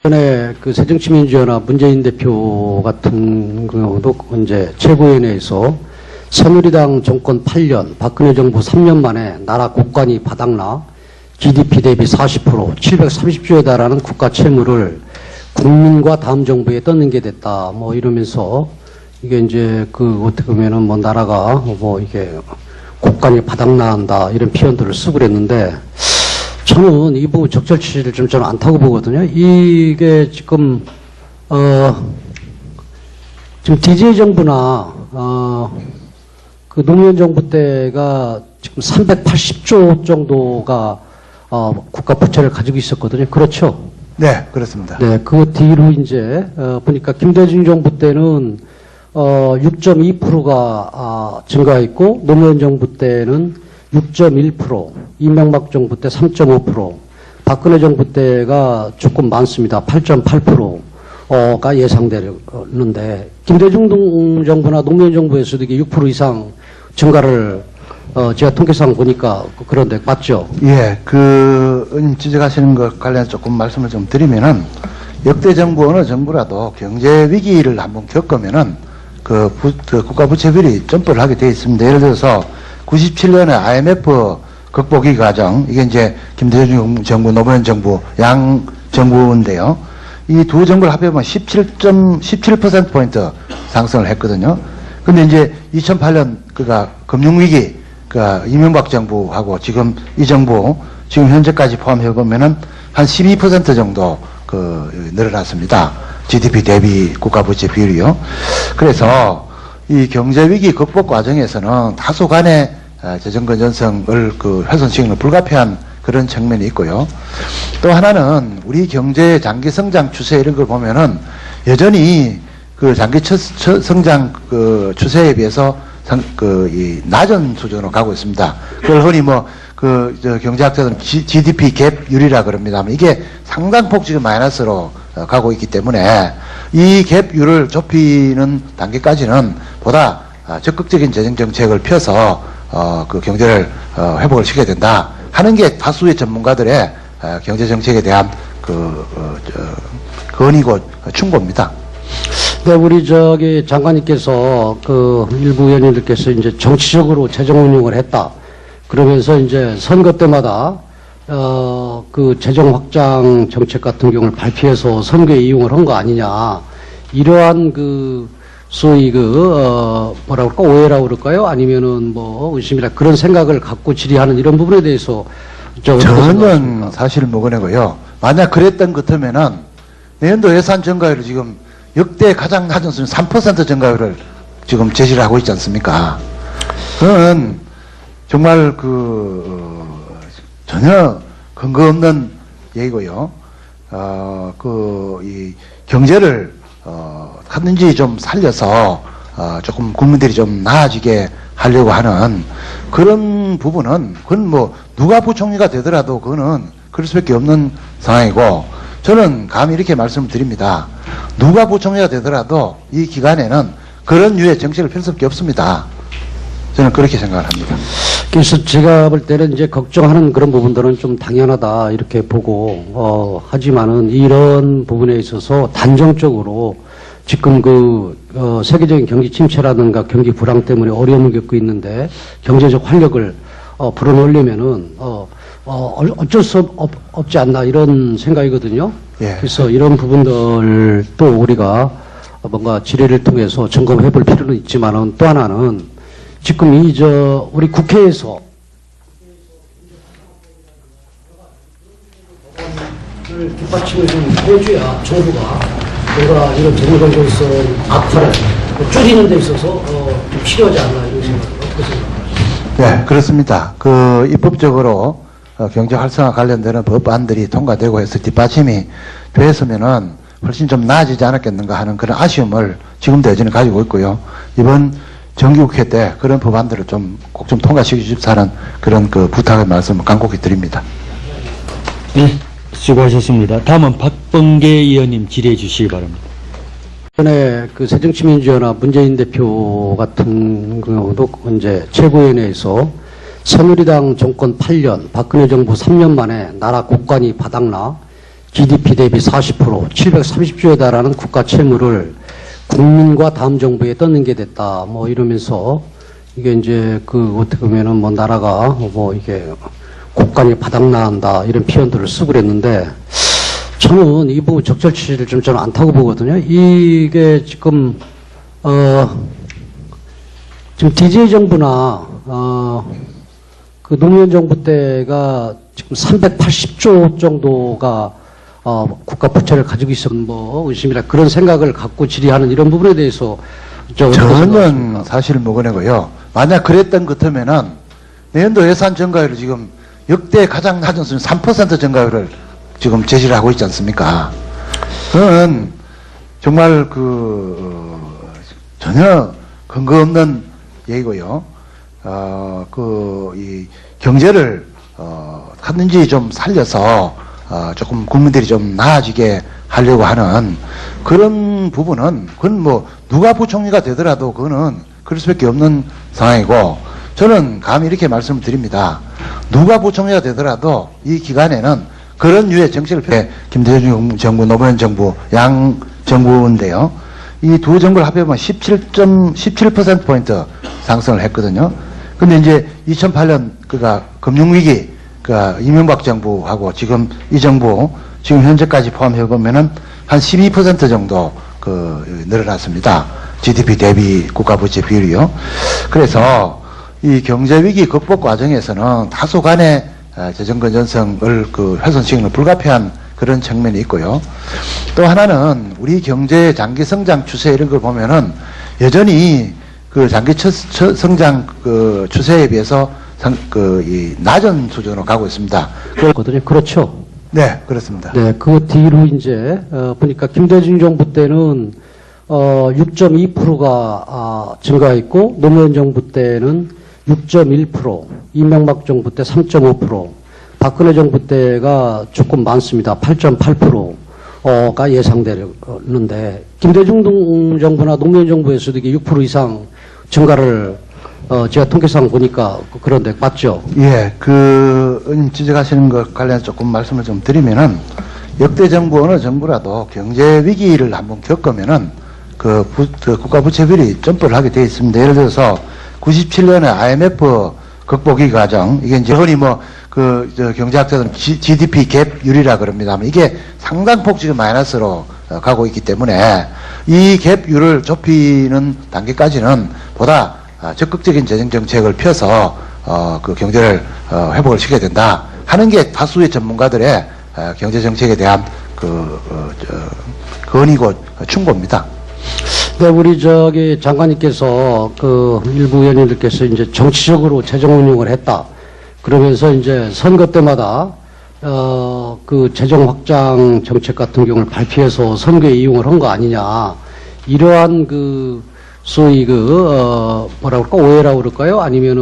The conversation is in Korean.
전에 그 새정치민주연합 문재인 대표 같은 경우도 이제 최고위원회에서 새누리당 정권 8년, 박근혜 정부 3년 만에 나라 국간이 바닥나 GDP 대비 40%, 730조에 달하는 국가 채무를 국민과 다음 정부에 떠넘게 됐다. 뭐 이러면서 이게 이제 그 어떻게 보면은 뭐 나라가 뭐 이게 국간이 바닥난다 이런 표현들을 쓰고 그랬는데 저는 이 부분 적절치를 좀 저는 않다고 보거든요. 이게 지금 지금 DJ 정부나 그 노무현 정부 때가 지금 380조 정도가 국가 부채를 가지고 있었거든요. 그렇죠? 네, 그렇습니다. 네, 그 뒤로 이제 보니까 김대중 정부 때는 6.2%가 증가했고 노무현 정부 때는 6.1%, 이명박 정부 때 3.5%, 박근혜 정부 때가 조금 많습니다. 8.8%가 예상되는데 김대중 정부나 노무현 정부에서도 이게 6% 이상 증가를 제가 통계상 보니까 그런데 맞죠? 예, 의원님 지적하시는 것 관련해서 조금 말씀을 좀 드리면은 역대 정부 어느 정부라도 경제 위기를 한번 겪으면은 국가 부채 비율이 점프를 하게 되어 있습니다. 예를 들어서 97년에 IMF 극복위 과정, 이게 이제 김대중 정부, 노무현 정부, 양 정부인데요. 이 두 정부를 합해보면 17%포인트 상승을 했거든요. 근데 이제 2008년 금융위기, 이명박 정부하고 지금 이 정부, 지금 현재까지 포함해보면은 한 12% 정도 늘어났습니다. GDP 대비 국가부채 비율이요. 그래서 이 경제위기 극복 과정에서는 다소간의 재정 건전성을 훼손시키는 불가피한 그런 측면이 있고요. 또 하나는 우리 경제의 장기 성장 추세 이런 걸 보면은 여전히 장기 성장 추세에 비해서 이 낮은 수준으로 가고 있습니다. 그걸 흔히 경제학자들은 GDP 갭율이라 그럽니다만 이게 상당폭 지금 마이너스로 가고 있기 때문에 이 갭율을 좁히는 단계까지는 보다 적극적인 재정 정책을 펴서 경제를 회복을 시켜야 된다 하는 게 다수의 전문가들의 경제 정책에 대한 건의고 충고입니다. 네, 우리 장관님께서 일부 의원님들께서 이제 정치적으로 재정 운용을 했다. 그러면서 이제 선거 때마다 재정 확장 정책 같은 경우를 발표해서 선거에 이용을 한 거 아니냐. 이러한 소위 뭐라 그럴까, 오해라고 그럴까요? 아니면은 의심이라 그런 생각을 갖고 질의하는 이런 부분에 대해서 저는 사실 모근하고요. 만약 그랬던 것 같으면은 내년도 예산 증가율을 지금 역대 가장 낮은 수준 3% 증가율을 지금 제시를 하고 있지 않습니까? 그건 정말 전혀 근거 없는 얘기고요. 이 경제를 하든지 좀 살려서 조금 국민들이 좀 나아지게 하려고 하는 그런 부분은 그건 누가 부총리가 되더라도 그거는 그럴 수밖에 없는 상황이고 저는 감히 이렇게 말씀을 드립니다. 누가 부총리가 되더라도 이 기간에는 그런 류의 정책을 펼 수밖에 없습니다. 저는 그렇게 생각을 합니다. 그래서 제가 볼 때는 이제 걱정하는 그런 부분들은 좀 당연하다 이렇게 보고 하지만은 이런 부분에 있어서 단정적으로 지금 세계적인 경기 침체라든가 경기 불황 때문에 어려움을 겪고 있는데 경제적 활력을 불어넣으려면은 어쩔 수 없지 않나 이런 생각이거든요. 예. 그래서 이런 부분들 또 우리가 뭔가 질의를 통해서 점검해 볼 필요는 있지만은 또 하나는 지금 우리 국회에서 뒷받침을 좀 해줘야 정부가 뭔가 이런 재정 건전성 악화를 줄이는 데 있어서 좀 필요하지 않나 이런 생각을 어떻게 생각하십니까? 네, 그렇습니다. 입법적으로 경제 활성화 관련되는 법안들이 통과되고 해서 뒷받침이 됐으면은 훨씬 좀 나아지지 않았겠는가 하는 그런 아쉬움을 지금도 여전히 가지고 있고요. 이번 정기국회 때 그런 법안들을 꼭 좀 통과시켜 주십사는 그런 부탁의 말씀을 간곡히 드립니다. 네, 수고하셨습니다. 다음은 박범계 의원님 질의해 주시기 바랍니다. 전에 새정치민주연합 문재인 대표 같은 경우도 이제 최고위원회에서 새누리당 정권 8년, 박근혜 정부 3년 만에 나라 국간이 바닥나 GDP 대비 40%, 730조에 달하는 국가 채무를 국민과 다음 정부에 떠넘게 됐다. 뭐 이러면서 이게 이제 어떻게 보면은 뭐 나라가 뭐 이게 국간이 바닥난다 이런 표현들을 쓰고 그랬는데 저는 이 부분 적절치를 좀 저는 않다고 보거든요. 이게 지금 지금 DJ 정부나 그 노무현 정부 때가 지금 380조 정도가 국가 부채를 가지고 있으면 뭐 의심이라 그런 생각을 갖고 질의하는 이런 부분에 대해서 저는 사실 먹어내고요. 만약 그랬던 것 같으면은 내년도 예산 증가율을 지금 역대 가장 낮은 수준 3% 증가율을 지금 제시를 하고 있지 않습니까? 그는 정말 전혀 근거 없는 얘기고요. 이 경제를 하든지 좀 살려서 조금 국민들이 좀 나아지게 하려고 하는 그런 부분은 그건 뭐 누가 부총리가 되더라도 그거는 그럴 수밖에 없는 상황이고 저는 감히 이렇게 말씀을 드립니다. 누가 부총리가 되더라도 이 기간에는 그런 유의 정책을 김대중 정부, 노무현 정부, 양 정부인데요. 이 두 정부를 합해보면 17%포인트 상승을 했거든요. 근데 이제 2008년 금융위기, 이명박 정부하고 지금 이 정부, 지금 현재까지 포함해보면은 한 12% 정도 늘어났습니다. GDP 대비 국가부채 비율이요. 그래서 이 경제위기 극복 과정에서는 다소간의 재정 건전성을 훼손시키는 불가피한 그런 측면이 있고요. 또 하나는 우리 경제의 장기 성장 추세 이런 걸 보면은 여전히 장기 성장 추세에 비해서 이 낮은 수준으로 가고 있습니다. 그렇거든요. 그렇죠. 네, 그렇습니다. 네, 그 뒤로 이제 보니까 김대중 정부 때는 6.2%가 증가했고 노무현 정부 때는 6.1%, 이명박 정부 때 3.5%, 박근혜 정부 때가 조금 많습니다. 8.8%가 예상되는데 김대중 정부나 노무현 정부에서도 이게 6% 이상 증가를 제가 통계상 보니까 그런데 맞죠? 예, 지적하시는 것 관련해서 조금 말씀을 좀 드리면은 역대 정부 어느 정부라도 경제 위기를 한번 겪으면은 국가 부채 비율이 점프를 하게 되어 있습니다. 예를 들어서 97년에 IMF 극복위 과정, 이게 이제 흔히 경제학자들은 GDP 갭율이라 그럽니다만 이게 상당폭 지금 마이너스로 가고 있기 때문에 이 갭율을 좁히는 단계까지는 보다 적극적인 재정 정책을 펴서 경제를 회복을 시켜야 된다 하는 게 다수의 전문가들의 경제 정책에 대한 건의고 충고입니다. 네, 우리 장관님께서 일부 의원님들께서 이제 정치적으로 재정 운용을 했다. 그러면서 이제 선거 때마다 재정 확장 정책 같은 경우를 발표해서 선거에 이용을 한 거 아니냐. 이러한 소위 뭐라 그럴까 오해라고 그럴까요? 아니면은